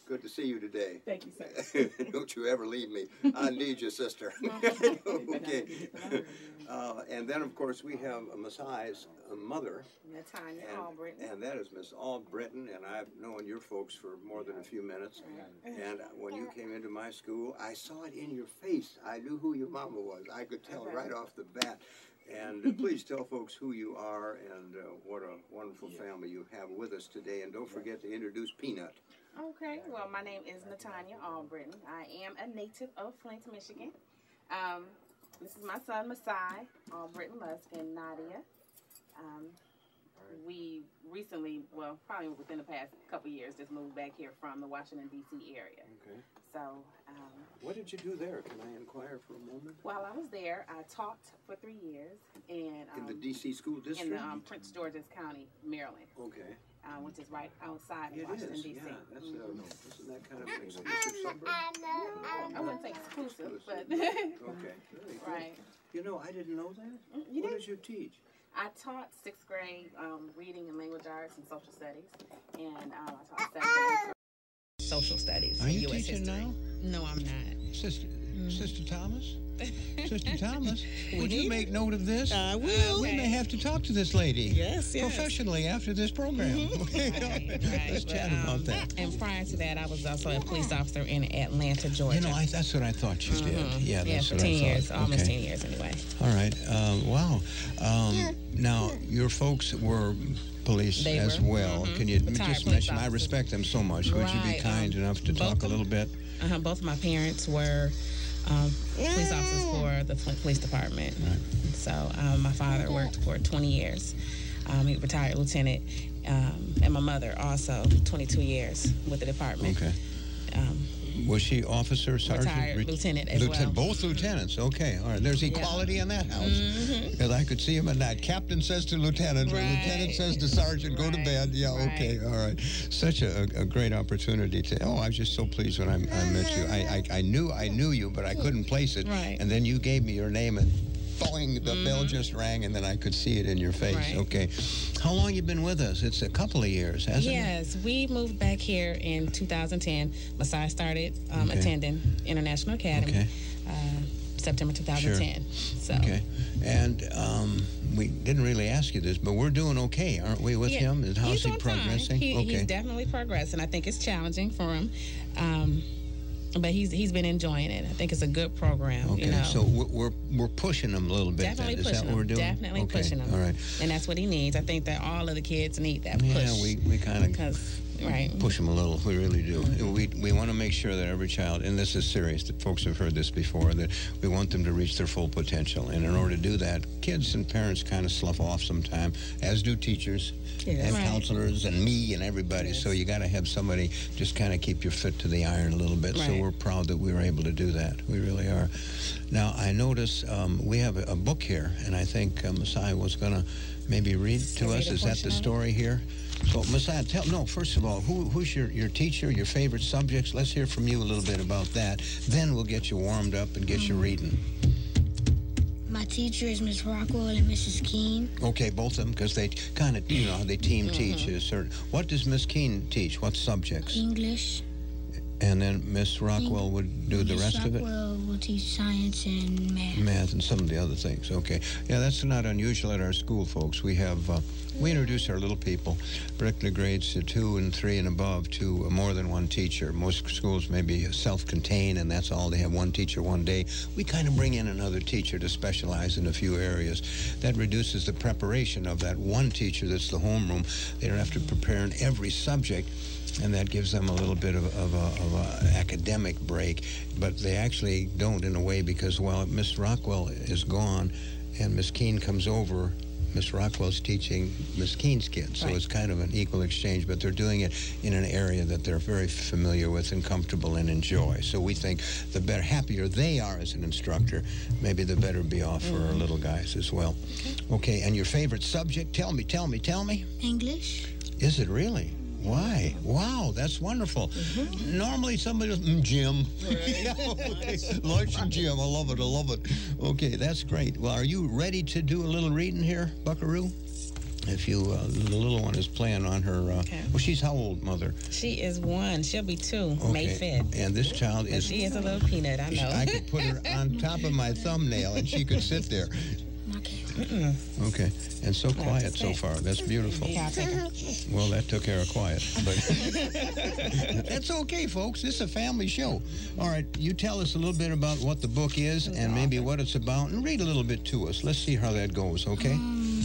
Good to see you today. Thank you, sir. Don't you ever leave me. I need you, sister. Okay. And then, of course, we have Messiah's mother. Tanya Albritton. And that is Miss Albritton, and I've known your folks for more than a few minutes. And when you came into my school, I saw it in your face. I knew who your mama was. I could tell right off the bat. And please tell folks who you are and what a wonderful family you have with us today. And don't forget to introduce Peanut. Okay, well, my name is Natanya Albritton. I am a native of Flint, Michigan. This is my son, Messiah Albritton Lusk, and Nadia. We recently, well, probably within the past couple years, just moved back here from the Washington, D.C. area. Okay. So, what did you do there? Can I inquire for a moment? While I was there, I taught for 3 years in the D.C. school district? In the Prince George's County, Maryland. Okay. Which is right outside of Washington, D.C. Yeah, that's, isn't that kind of an exclusive suburb? I wouldn't say exclusive, but... Okay, right. You know, I didn't know that. What did you teach? I taught 6th grade reading and language arts and social studies, and I taught 7th grade social studies. Are you teaching now? No, I'm not. Sister Thomas? Sister Thomas, would you make note of this? I will. We may have to talk to this lady. Yes. Professionally after this program. Right. Let's chat about that. And prior to that, I was also a police officer in Atlanta, Georgia. You know, that's what I thought you did. Yeah, that's for what 10 I thought. years, almost 10 years anyway. All right. Wow. Now, your folks were police as well. Can you just mention, I respect them so much. Would you be kind enough to talk a little bit? Both of my parents were police officers for the police department. Right. So my father worked for 20 years. He retired lieutenant, and my mother also 22 years with the department. Okay. Was she officer, sergeant? Retired lieutenant as well. Both lieutenants. Okay. All right. There's equality in that house. Because I could see him at night. Captain says to lieutenant, or lieutenant says to sergeant, go to bed. Yeah, okay. All right. Such a great opportunity to, I was just so pleased when I met you. I knew you, but I couldn't place it. Right. And then you gave me your name and boing, the bell just rang, and then I could see it in your face. Right. Okay. How long you been with us? It's a couple of years, hasn't it? Yes, we moved back here in 2010. Messiah started attending International Academy September 2010. Sure. So. Okay. And we didn't really ask you this, but we're doing okay, aren't we, with him? How's he progressing? He's definitely progressing. I think it's challenging for him. But he's been enjoying it. I think it's a good program. Okay, you know. So we're pushing him a little bit. Definitely then. Is pushing that what we're doing? Definitely pushing him. All right. And that's what he needs. I think that all of the kids need that push. Yeah, we kind of push him a little. We really do. We want to make sure that every child, and this is serious, that folks have heard this before, that we want them to reach their full potential. And in order to do that, kids and parents kind of slough off sometime, as do teachers and counselors and me and everybody. So you got to have somebody just kind of keep your foot to the iron a little bit. So we're proud that we were able to do that. We really are. Now, I notice we have a book here, and I think Messiah was going to maybe read to us. Is that the story here? So, Messiah, first of all, who's your teacher, your favorite subjects? Let's hear from you a little bit about that. Then we'll get you warmed up and get you reading. My teacher is Miss Rockwell and Mrs. Keene. Okay, both of them, because they kind of, they team teach. What does Miss Keene teach? What subjects? English. And then Miss Rockwell would do the rest of it? Miss Rockwell will teach science and math. Math and some of the other things. Okay. Yeah, that's not unusual at our school, folks. We have, we introduce our little people, particularly grades 2 and 3 and above, to more than one teacher. Most schools may be self-contained, and that's all. They have one teacher one day. We kind of bring in another teacher to specialize in a few areas. That reduces the preparation of that one teacher that's the homeroom. They don't have to prepare in every subject, and that gives them a little bit of a academic break. But they actually don't, in a way, because while Miss Rockwell is gone and Miss Keene comes over, Miss Rockwell's teaching Miss Keene's kids. So it's kind of an equal exchange, but they're doing it in an area that they're very familiar with and comfortable and enjoy. So we think the better, happier they are as an instructor, maybe the better be off for our little guys as well. Okay, and your favorite subject? Tell me. English. Is it really? Why? Wow, that's wonderful. Normally somebody goes, Jim. Lunch and Jim. I love it. Okay, that's great. Well, are you ready to do a little reading here, Buckaroo? If you, the little one is playing on her, well, she's how old, Mother? She is 1. She'll be 2, May 5th. And this child is... She is a little peanut, I know. I could put her on top of my thumbnail and she could sit there. Okay. And so quiet so far. That's beautiful. Yeah, I'll take her. Well, that took care of quiet. But that's okay, folks. This is a family show. All right, you tell us a little bit about what the book is and maybe what it's about, and read a little bit to us. Let's see how that goes, okay?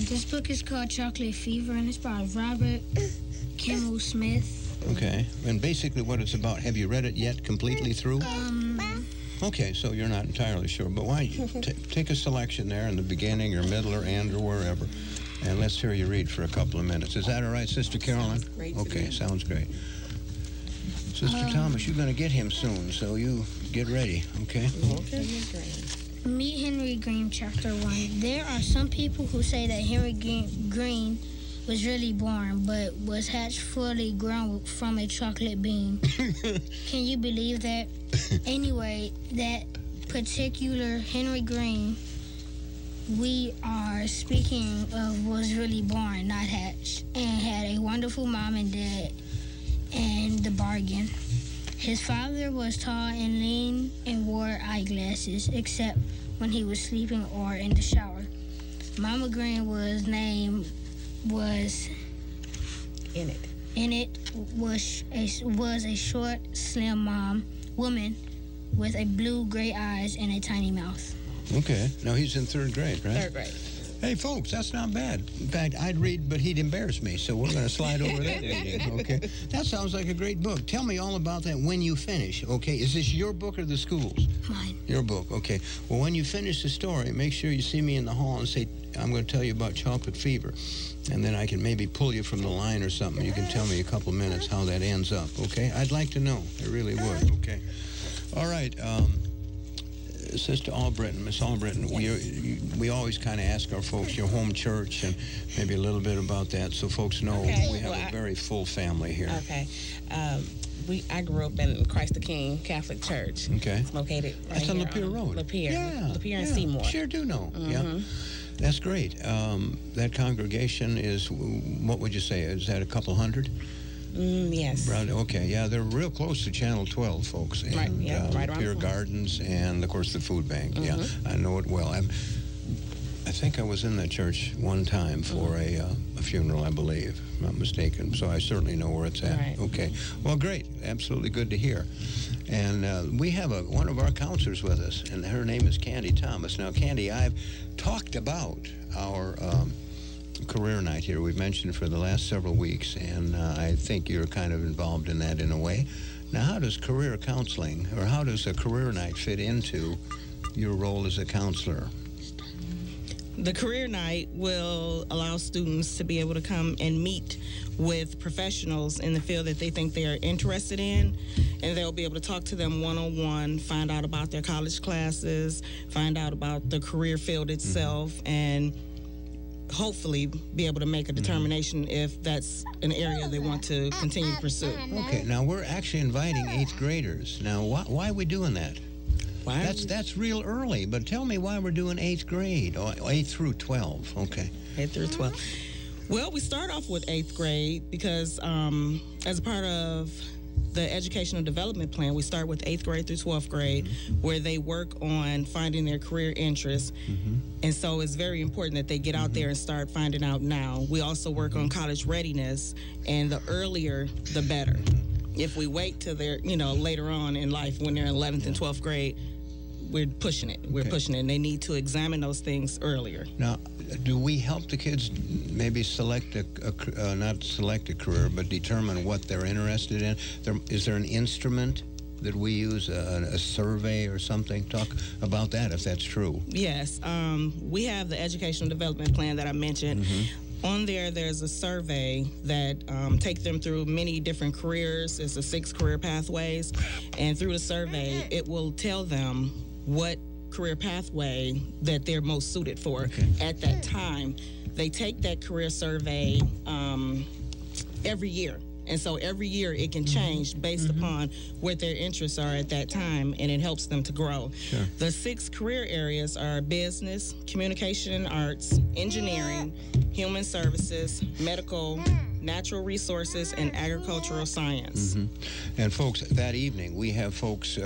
This book is called Chocolate Fever, and it's by Robert Kimmel Smith. Okay. And basically what it's about, have you read it yet completely through? Okay, so you're not entirely sure, but why don't you take a selection there in the beginning or middle or end or wherever, and let's hear you read for a couple of minutes. Is that all right, Sister Carolyn? Great. Okay, sounds great. Sister Thomas, you're going to get him soon, so you get ready, okay? Meet Henry Green, Chapter 1. There are some people who say that Henry Green was really born, but was hatched fully grown from a chocolate bean. Can you believe that? Anyway, that particular Henry Green we are speaking of was really born, not hatched, and had a wonderful mom and dad and the bargain. His father was tall and lean and wore eyeglasses, except when he was sleeping or in the shower. Mama Green was a short, slim woman with a blue-gray eyes and a tiny mouth. Okay. Now he's in 3rd grade, right? 3rd grade. Hey, folks, that's not bad. In fact, I'd read, but he'd embarrass me, so we're going to slide over that reading, okay? That sounds like a great book. Tell me all about that when you finish, okay? Is this your book or the school's? Mine. Your book, okay. Well, when you finish the story, make sure you see me in the hall and say, I'm going to tell you about chocolate fever. And then I can maybe pull you from the line or something. You can tell me a couple minutes how that ends up, okay? I'd like to know. I really would, okay? All right, Sister Albritton, Miss Albritton, we always kind of ask our folks your home church and maybe a little bit about that so folks know we have a very full family here. Okay. I grew up in Christ the King Catholic Church. Okay. It's located right That's on here Lapeer Road. Lapeer. Yeah. Lapeer and Seymour. Sure do know. Yeah. That's great. That congregation is, what would you say, is that a couple hundred? Yes. Okay, yeah, they're real close to Channel 12, folks. And, right, yeah, right around Lapeer Gardens and, of course, the food bank. Yeah, I know it well. I think I was in that church one time for a funeral, I believe, if I'm not mistaken. So I certainly know where it's at. Right. Okay. Well, great. Absolutely good to hear. And we have one of our counselors with us, and her name is Candy Thomas. Now, Candy, I've talked about our career night here. We've mentioned for the last several weeks, and I think you're kind of involved in that in a way. Now, how does career counseling, or how does a career night fit into your role as a counselor? The career night will allow students to be able to come and meet with professionals in the field that they think they are interested in, and they'll be able to talk to them one-on-one, find out about their college classes, find out about the career field itself, and hopefully be able to make a determination if that's an area they want to continue to pursue. Okay, now we're actually inviting 8th graders. Now, why are we doing that? Why? That's real early, but tell me why we're doing 8th grade, or 8 through 12, okay. 8 through 12. Well, we start off with 8th grade because as a part of the educational development plan, we start with 8th grade through 12th grade, where they work on finding their career interests. And so it's very important that they get out there and start finding out now. We also work on college readiness, and the earlier, the better. If we wait till they're, later on in life when they're in 11th and 12th grade, we're pushing it. We're pushing it, and they need to examine those things earlier. Now, do we help the kids maybe select not select a career, but determine what they're interested in? Is there an instrument that we use, a survey or something? Talk about that, if that's true. Yes. We have the educational development plan that I mentioned. On there's a survey that take them through many different careers. It's the 6 career pathways. And through the survey, it will tell them what career pathway that they're most suited for at that time. They take that career survey every year. And so every year it can change based upon what their interests are at that time, and it helps them to grow. Sure. The 6 career areas are business, communication and arts, engineering, human services, medical, natural resources, and agricultural science. And folks, that evening we have folks,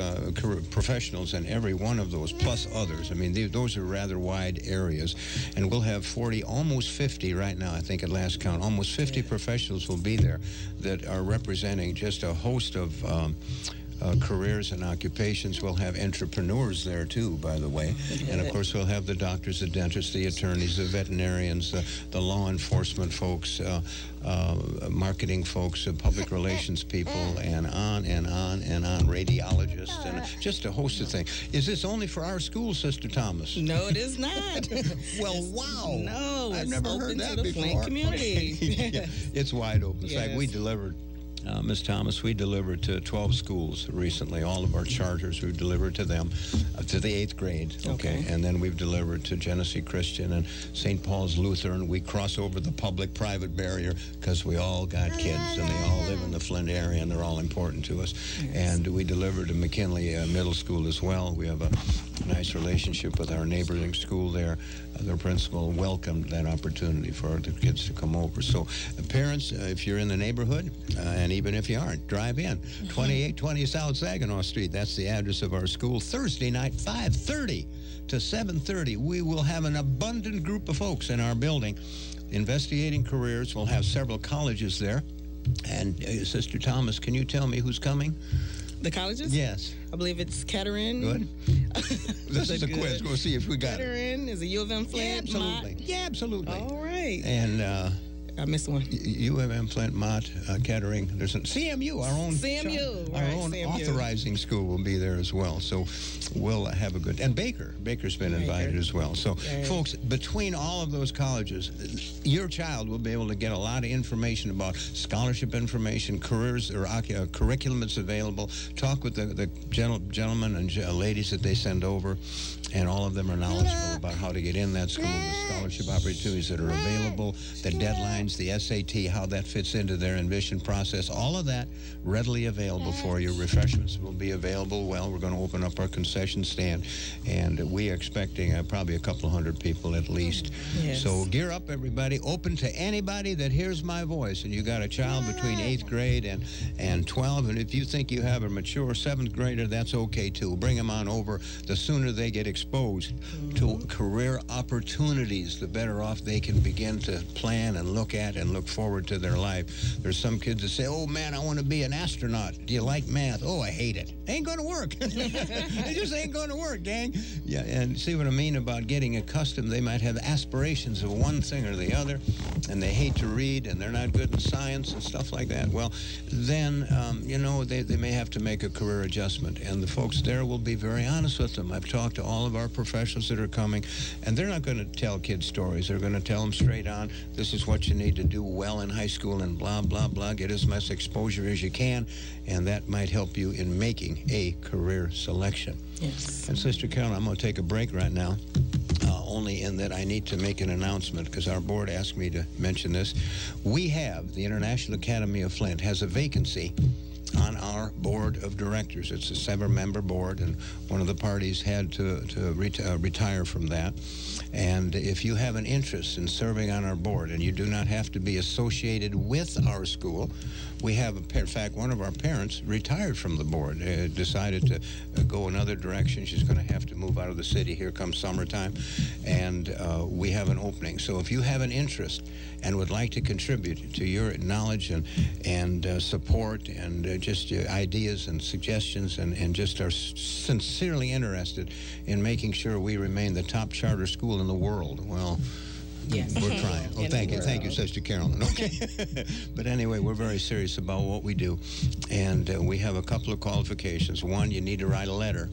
professionals in every one of those, plus others. I mean, those are rather wide areas, and we'll have 40, almost 50 right now, I think at last count, almost 50 professionals will be there that are representing just a host of careers and occupations. We'll have entrepreneurs there too, by the way. And of course we'll have the doctors, the dentists, the attorneys, the veterinarians, the law enforcement folks, marketing folks, public relations people, and on and on and on, radiologists, and just a host of things. Is this only for our school, Sister Thomas? No, it is not. Well, wow. No, I've it's never open heard that to the before. Flint community. Yeah, it's wide open. In fact, Yes. we delivered, Ms. Thomas, we delivered to 12 schools recently. All of our charters, we've delivered to them, to the 8th grade. Okay. And then we've delivered to Genesee Christian and St. Paul's Lutheran. We cross over the public-private barrier because we all got kids and they all live in the Flint area and they're all important to us. Yes. And we delivered to McKinley Middle School as well. We have a nice relationship with our neighboring school there. Their principal welcomed that opportunity for the kids to come over. So parents, if you're in the neighborhood, and even if you aren't, drive in. 2820 South Saginaw Street. That's the address of our school. Thursday night, 5:30 to 7:30. We will have an abundant group of folks in our building investigating careers. We'll have several colleges there. And Sister Thomas, can you tell me who's coming? The colleges? Yes. I believe it's Kettering. Good. This is a quiz. We'll see if we got it. Kettering is a U of M Flint. Yeah, absolutely. Mott. Yeah, absolutely. All right. And I missed one. U of M Flint, Mott, Kettering. There's a CMU, our own CMU, our right, own CMU. authorizing school will be there as well. So we'll have a good, and Baker's been invited as well. So folks, between all of those colleges, your child will be able to get a lot of information about scholarship information, careers or curriculum that's available. Talk with the gentlemen and ladies that they send over, and all of them are knowledgeable about how to get in that school, the scholarship opportunities that are available, the deadlines, the SAT, how that fits into their admission process, all of that readily available for you. Refreshments will be available. Well, we're going to open up our concession stand, and we're expecting probably a couple of hundred people at least. Yes. So gear up, everybody. Open to anybody that hears my voice, and you got a child between 8th grade and 12, and if you think you have a mature 7th grader, that's okay too. Bring them on over. The sooner they get exposed to career opportunities, the better off they can begin to plan and look at and look forward to their life. There's some kids that say, oh man, I want to be an astronaut. Do you like math? Oh, I hate it. Ain't going to work. It just ain't going to work, gang. Yeah, and see what I mean about getting accustomed. They might have aspirations of one thing or the other, and they hate to read, and they're not good in science and stuff like that. Well, then, you know, they may have to make a career adjustment, and the folks there will be very honest with them. I've talked to all of our professionals that are coming, and they're not going to tell kids stories. They're going to tell them straight on, this is what you need to do well in high school and blah, blah, blah. Get as much exposure as you can, and that might help you in making a career selection. Yes. And Sister Carol, I'm going to take a break right now, only in that I need to make an announcement because our board asked me to mention this. We have, the International Academy of Flint has a vacancy on our board of directors. It's a 7-member board, and one of the parties had to retire from that. And if you have an interest in serving on our board, and you do not have to be associated with our school, we have, in fact, one of our parents retired from the board, decided to go another direction. She's going to have to move out of the city. Here comes summertime, and we have an opening. So if you have an interest and would like to contribute to your knowledge and support and just ideas and suggestions and just are sincerely interested in making sure we remain the top charter school in the world, well, yes. we're trying. Oh, thank you, Sister Carolyn. Okay. But anyway, we're very serious about what we do, and we have a couple of qualifications. One, you need to write a letter,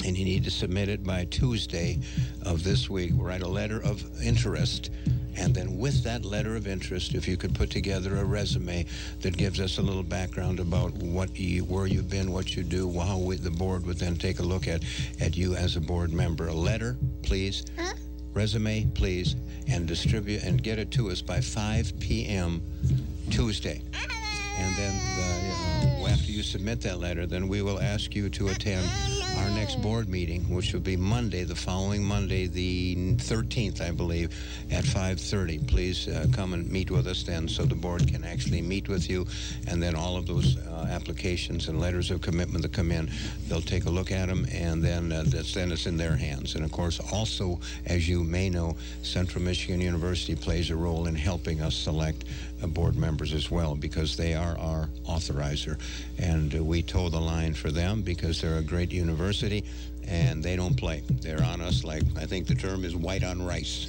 and you need to submit it by Tuesday of this week. Write a letter of interest, and then with that letter of interest, if you could put together a resume that gives us a little background about where you've been, what you do, how the board would then take a look at you as a board member. A letter, please. Resume, please, and distribute and get it to us by 5 p.m. Tuesday. And then after you submit that letter, then we will ask you to attend our next board meeting, which will be Monday, the following Monday, the 13th, I believe, at 5:30. Please come and meet with us then so the board can actually meet with you. And then all of those applications and letters of commitment that come in, they'll take a look at them, and then it's in their hands. And, of course, also, as you may know, Central Michigan University plays a role in helping us select board members as well, because they are our authorizer, and we toe the line for them because they're a great university and they don't play. They're on us like, I think the term is white on rice.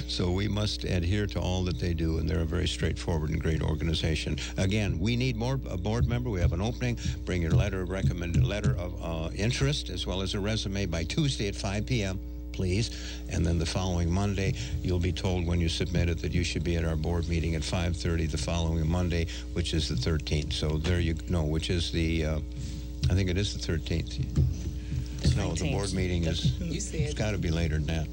So we must adhere to all that they do, and they're a very straightforward and great organization. Again, we need more a board member. We have an opening. Bring your letter of interest as well as a resume by Tuesday at 5 p.m. please. And then the following Monday, you'll be told when you submit it that you should be at our board meeting at 5:30 the following Monday, which is the 13th. So there you know, which is the, I think it is the 13th. No, the board meeting it's got to be later than that.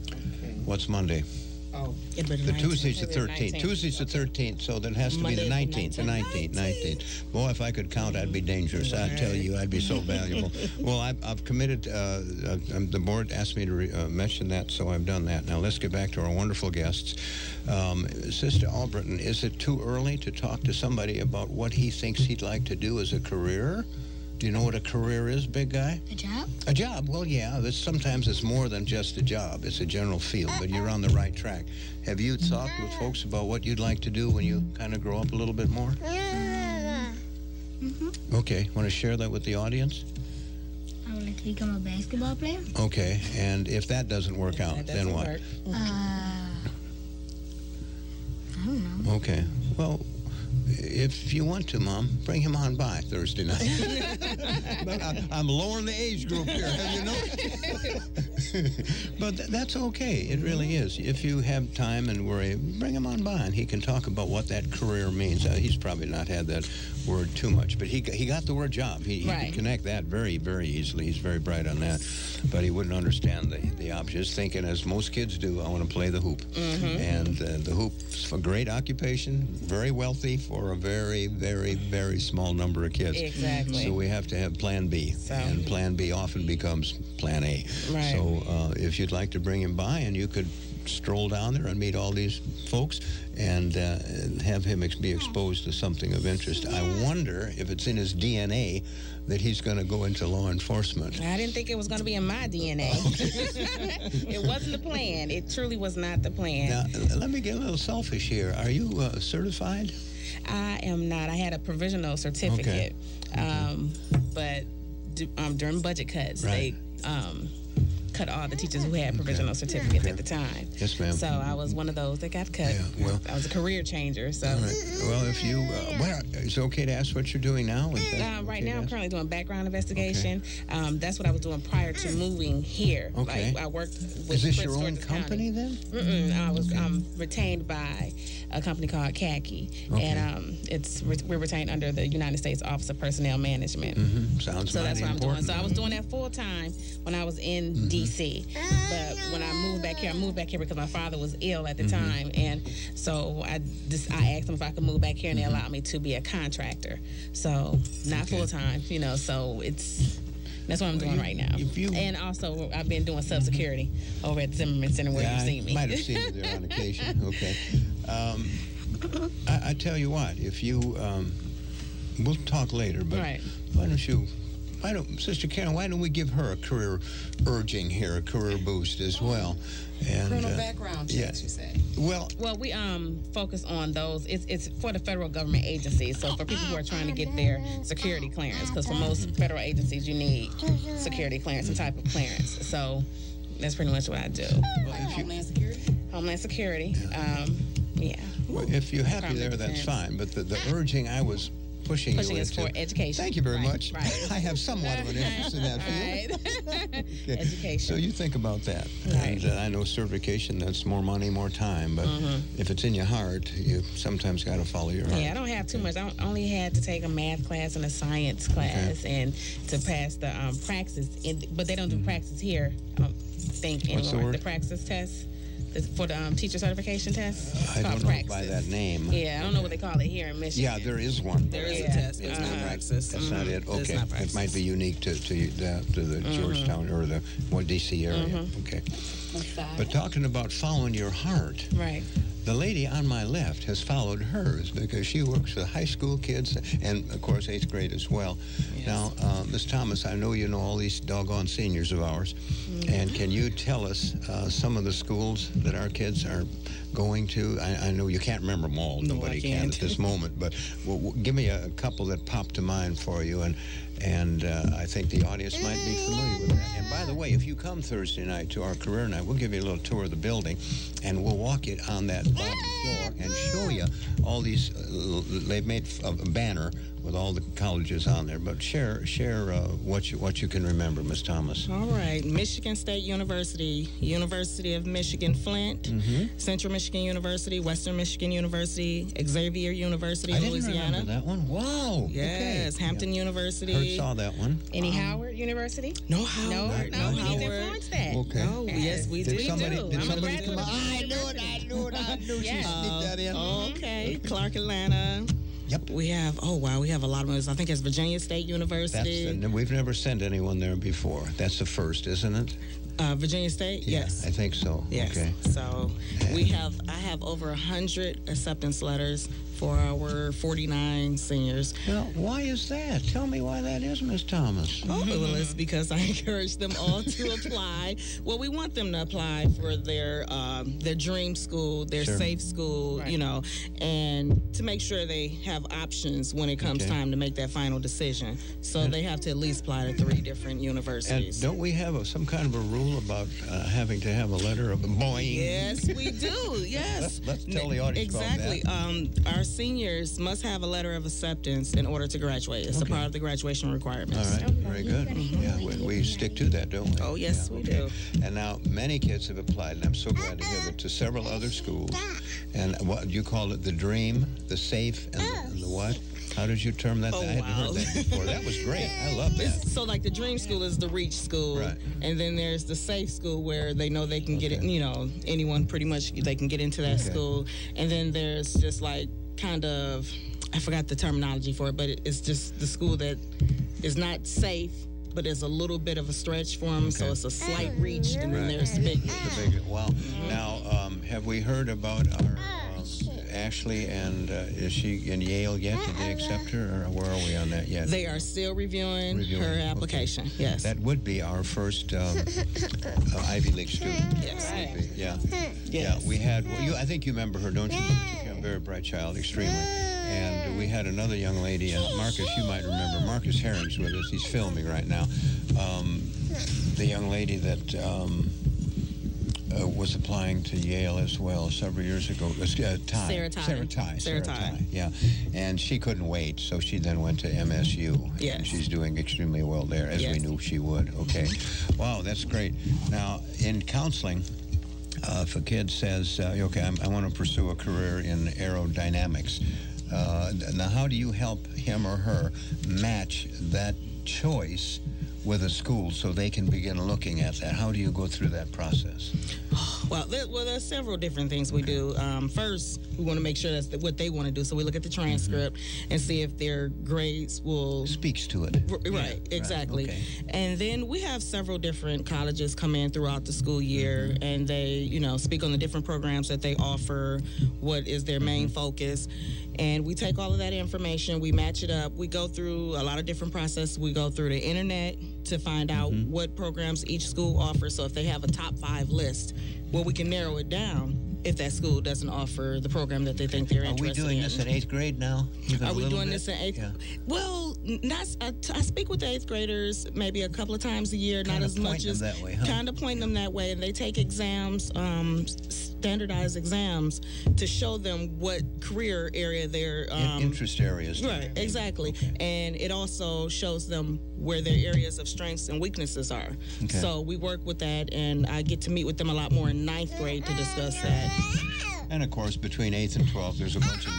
Okay. What's Monday? Oh, the Tuesday's the 13th. Tuesday's the 13th, so then it has to be the 19th. The 19th. Boy, if I could count, I'd be dangerous. I tell you, I'd be so valuable. Well, I've committed. The board asked me to mention that, so I've done that. Now let's get back to our wonderful guests. Sister Albritton, is it too early to talk to somebody about what he thinks he'd like to do as a career? Do you know what a career is, big guy? A job? A job, well, yeah. Sometimes it's more than just a job. It's a general field, but you're on the right track. Have you talked with folks about what you'd like to do when you kind of grow up a little bit more? Mm-hmm. Okay, want to share that with the audience? I would like to become a basketball player. Okay, and if that doesn't work out, then what? I don't know. Okay, well, if you want to, Mom, bring him on by Thursday night. But I'm lowering the age group here, have you noticed? But that's okay. It really is. If you have time and worry, bring him on by, and he can talk about what that career means. He's probably not had that word too much, but he got the word job. He can connect that very, very easily. He's very bright on that. But he wouldn't understand the option. Just thinking, as most kids do, I want to play the hoop. And the hoop's a great occupation, very wealthy for a very, very, very small number of kids. Exactly. So we have to have Plan B, and Plan B often becomes Plan A. Right. So if you'd like to bring him by, and you could stroll down there and meet all these folks and have him be exposed to something of interest. I wonder if it's in his DNA that he's going to go into law enforcement. I didn't think it was going to be in my DNA. It wasn't the plan. It truly was not the plan. Now, let me get a little selfish here. Are you certified? I am not. I had a provisional certificate, but during budget cuts, they cut all the teachers who had provisional certificates at the time. Yes, ma'am. So I was one of those that got cut. Yeah, well, I was a career changer. So, all right. Well, if you, is it okay to ask what you're doing now? Right now, I'm currently doing background investigation. Okay. That's what I was doing prior to moving here. Okay. Like, I worked with Is this your own company then? I was retained by a company called Khaki, and we're retained under the United States Office of Personnel Management. Sounds so that's what I'm doing. important. So I was doing that full time when I was in D.C. But when I moved back here because my father was ill at the time, and so I asked them if I could move back here, and they allowed me to be a contractor. So not full time, So that's what I'm doing right now. And also, I've been doing sub-security over at the Zimmerman Center where you've seen me. I might have seen you there on occasion. Okay. I tell you what, if you, we'll talk later, but Sister Karen, why don't we give her a career urging here, a career boost as well? And, criminal background checks, you say? Well, we focus on those. It's for the federal government agencies. So for people who are trying to get their security clearance, because for most federal agencies you need security clearance, some type of clearance. So that's pretty much what I do. Homeland Security? Homeland Security. Well, if you're happy there, that's fine. But the urging I was pushing you is into. For education. Thank you very much. Right. I have somewhat of an interest in that field. Okay. Education. So you think about that. And I know certification, that's more money, more time. But if it's in your heart, you sometimes got to follow your heart. Yeah, I don't have too much. I only had to take a math class and a science class and to pass the praxis. But they don't do praxis here, I don't think, anymore. What's the word? The praxis test. for the teacher certification test. I don't know Praxis. by that name. Yeah, I don't know what they call it here in Michigan. Yeah, there is one. There is a Yeah. test. It's not Right. Praxis. That's not it. It's Okay, not it Praxis. might be unique to the Georgetown or the DC area. Okay, but talking about following your heart, Right. the lady on my left has followed hers because she works with high school kids and, of course, 8th grade as well. Yes. Now, Ms. Thomas, I know you know all these doggone seniors of ours, and can you tell us some of the schools that our kids are going to? I know you can't remember them all. No, Nobody I can can't. at this moment, but give me a couple that pop to mind for you, and I think the audience might be familiar with that. And by the way, if you come Thursday night to our career night, we'll give you a little tour of the building, and we'll walk you on that bottom floor and show you all these. They've made a banner with all the colleges on there. But share what you can remember, Ms. Thomas. All right. Michigan State University, University of Michigan Flint, Central Michigan University, Western Michigan University, Xavier University, I didn't Louisiana. remember that one. Wow. Yes, Okay. Hampton University. Heard saw that one. Any Howard University? No Howard. No, we need to Howard. influence that. Okay. Oh, yes, we Did do. somebody I'm come a on? graduate of I knew it. She Yeah. sneaked that in. Okay. Clark Atlanta. Yep. We have we have a lot of those. I think it's Virginia State University. We've never sent anyone there before. That's the first, isn't it? Virginia State, Yeah, yes. I think so. Yes. Okay. So I have over 100 acceptance letters for our 49 seniors. Well, why is that? Tell me why that is, Miss Thomas. Oh, well, it's because I encourage them all to apply. Well, we want them to apply for their dream school, their Sure. safe school, Right. you know, and to make sure they have options when it comes Okay. time to make that final decision. So they have to at least apply to 3 different And universities. don't we have some kind of a rule about having to have a letter of boing? Yes, we do. Yes. Let's tell the audience exactly. about that. Our seniors must have a letter of acceptance in order to graduate. It's a part of the graduation requirements. All right, very good. Yeah, we stick to that, don't we? Oh, yes, we do. And now many kids have applied, and I'm so glad to hear that, to several other schools. And what you call it, the dream, the safe, and the what? How did you term that? Oh, I hadn't heard wow. that before. That was great. I love that. So, like, the dream school is the reach school, Right. and then there's the safe school where they know they can get it. You know, anyone pretty much they can get into that school, and then there's just like kind of I forgot the terminology for it, but it's just the school that is not safe, but is a little bit of a stretch for them. So it's a slight reach, and then there's the big reach. The big, wow. Now, have we heard about our Ashley, and is she in Yale yet? Did they accept her, or where are we on that yet? They are still reviewing her okay. application. Yes. That would be our first Ivy League student. Yes. Would be, yeah. Yes. Yeah, we had, I think you remember her, don't you? She's a very bright child, extremely. And we had another young lady, Marcus, you might remember. Marcus Herring's with us. He's filming right now. The young lady that was applying to Yale as well several years ago. Sarah Ty. Yeah. And she couldn't wait, so she then went to MSU. Yes. And she's doing extremely well there, as we Yes. knew she would. Okay. Wow, that's great. Now, in counseling, if a kid says, okay, I want to pursue a career in aerodynamics, now how do you help him or her match that choice with a school so they can begin looking at that? How do you go through that process? Well, there's several different things we do. First, we want to make sure that's what they want to do. So we look at the transcript and see if their grades will... Speaks to it. Right, exactly. Okay. And then we have several different colleges come in throughout the school year, and they, speak on the different programs that they offer, what is their main focus. And we take all of that information, we match it up. We go through a lot of different processes. We go through the internet to find out what programs each school offers. So if they have a top 5 list, well, we can narrow it down if that school doesn't offer the program that they think they're interested in. Are we doing this in 8th grade now? Are we doing this in 8th? Yeah. Well, I speak with the 8th graders maybe a couple of times a year, not as much as that way, huh? kind of point them that way, and they take exams, standardized exams, to show them what career area they're interest areas. Right, exactly. And it also shows them where their areas of strengths and weaknesses are. Okay. So we work with that, and I get to meet with them a lot more in 9th grade to discuss that. And of course, between 8th and 12th, there's a bunch of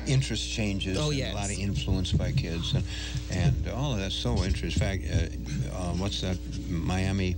interest changes. Oh, and yes. a lot of influence by kids, and all of that's so interesting. In fact, what's that Miami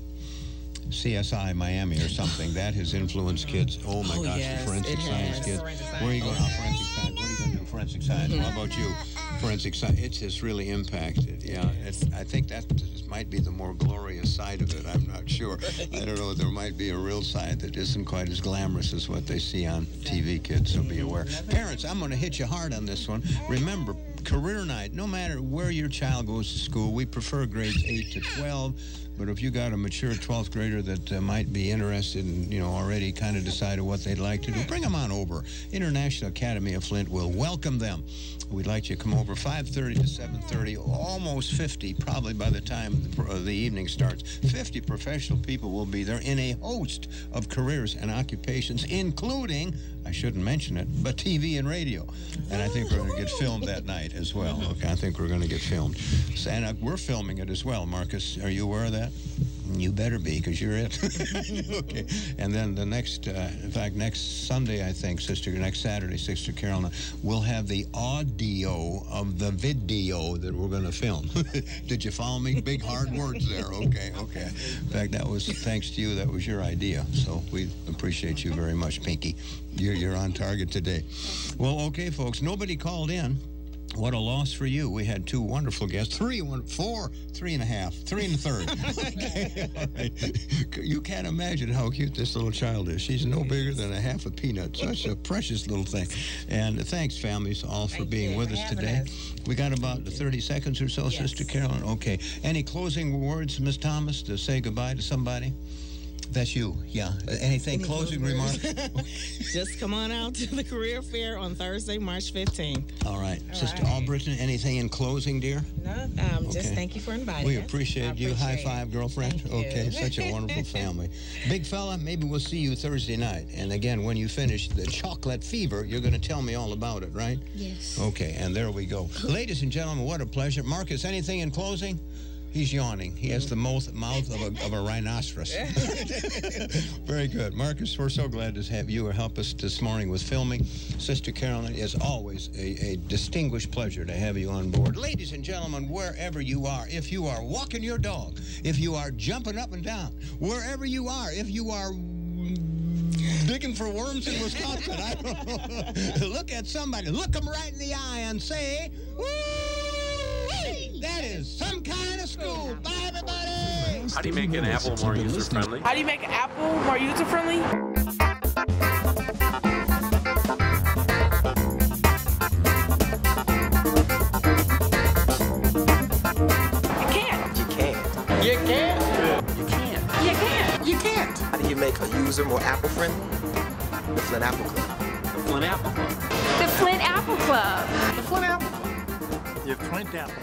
CSI Miami or something. That has influenced kids. Oh my gosh, yes, the forensic science kids. Where are you going? Forensic science. What are you going to do? Forensic science. What about you? Forensic science. It's just really impacted. Yeah, I think that might be the more glorious side of it. I'm not sure. I don't know. There might be a real side that isn't quite as glamorous as what they see on TV, kids, so be aware. Parents, I'm going to hit you hard on this one. Remember, career night, no matter where your child goes to school, we prefer grades 8 to 12. But if you got a mature 12th grader that might be interested and, already kind of decided what they'd like to do, bring them on over. International Academy of Flint will welcome them. We'd like you to come over 5:30 to 7:30, almost 50, probably by the time the evening starts. 50 professional people will be there in a host of careers and occupations, including, I shouldn't mention it, but TV and radio. And I think we're going to get filmed that night as well. Okay, I think we're going to get filmed. And we're filming it as well. Marcus, are you aware of that? You better be, because you're it. Okay. And then the next, in fact, next Sunday, I think, next Saturday, Sister Carolyn, we'll have the audio of the video that we're going to film. Did you follow me? Big, hard words there. Okay. In fact, that was thanks to you. That was your idea. So we appreciate you very much, Pinky. You're on target today. Well, okay, folks, nobody called in. What a loss for you. We had two wonderful guests. 3 and 4, 3 and a half, 3 and a third. Okay, all right. You can't imagine how cute this little child is. She's no bigger than a half a peanut. Such a precious little thing. And thanks, families, all for being with us today. We got about 30 seconds or so, Sister Carolyn. Okay. Any closing words, Miss Thomas, to say goodbye to somebody? That's you, yeah. Anything closing remarks? Just come on out to the career fair on Thursday, March 15th. All right. Sister Albritton, anything in closing, dear? No, just thank you for inviting We us. appreciate you. High five, girlfriend. Okay, such a wonderful family. Big fella, maybe we'll see you Thursday night. And again, when you finish the chocolate fever, you're going to tell me all about it, right? Yes. Okay, and there we go. Ladies and gentlemen, what a pleasure. Marcus, anything in closing? He's yawning. He has the mouth of a rhinoceros. Very good. Marcus, we're so glad to have you help us this morning with filming. Sister Carolyn, it's always a distinguished pleasure to have you on board. Ladies and gentlemen, wherever you are, if you are walking your dog, if you are jumping up and down, wherever you are, if you are digging for worms in Wisconsin, I don't know. Look at somebody, look them right in the eye and say, woo! That is some kind of school. Bye, everybody. How do you make an apple more user-friendly? How do you make an apple more user-friendly? You can't. You can't. You can't. You can't. You can't. You can't. How do you make a user more Apple-friendly? The Flint Apple Club. The Flint Apple Club. The Flint Apple Club. The Flint Apple Club. The Flint Apple Club.